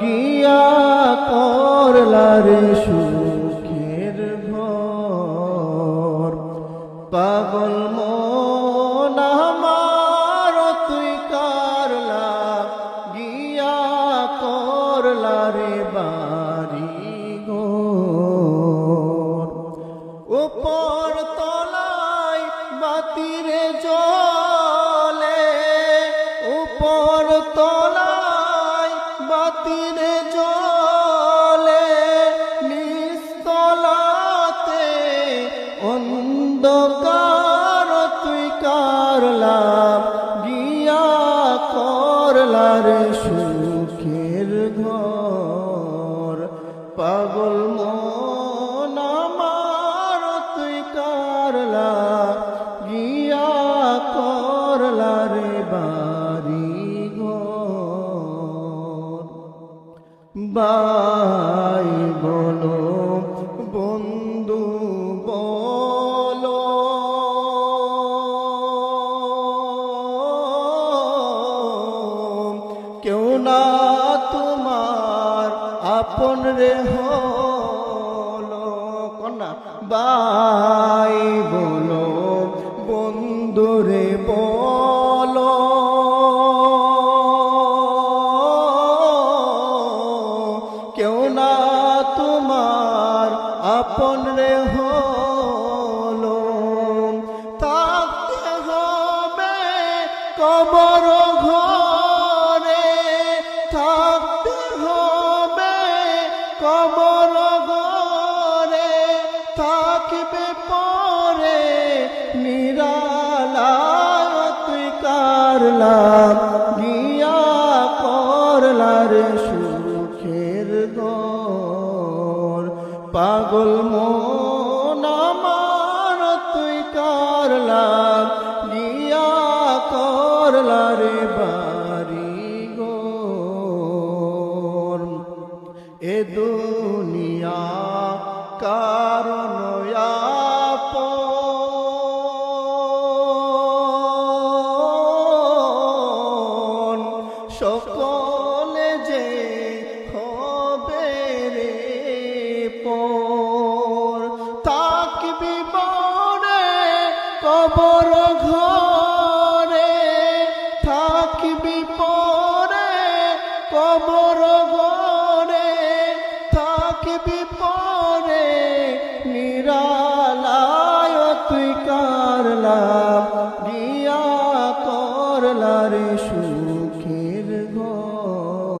গিয়া করলারে সুখের ঘর পাগল মন আমার তুই করলা গিয়া করলারে বাড়ি ঘর উপর তলায় বাতিরে জলে উপর তলায় বাতিরে জলে নিস্তলাতে অন্ধকার তুই করলা গিয়া করলারে সুখের ঘর পাগল মন আমার তুই করলা গিয়া করলারে বাড়ি ঘর ভাই বলো বন্ধু বলো কেউ না তোমার আপন রে হলো কন্যা ভাই বলো বন্ধু রে বলো কেউ না তোমার আপন রে হলো থাকতে হবে কবর ঘরে থাকতে হবে কবর ঘরে থাকবে পরে নিরালায় তুই করলা গিয়া করলারে সুখের ঘর পাগল মন আমার তুই করলা গিয়া করলারে বাড়ি ঘর এ দুনিয়া কারণ আপন সকলে যে হবে রে পর থাকবি পরে কবর ঘরে থাকবি পরে কবর ঘরে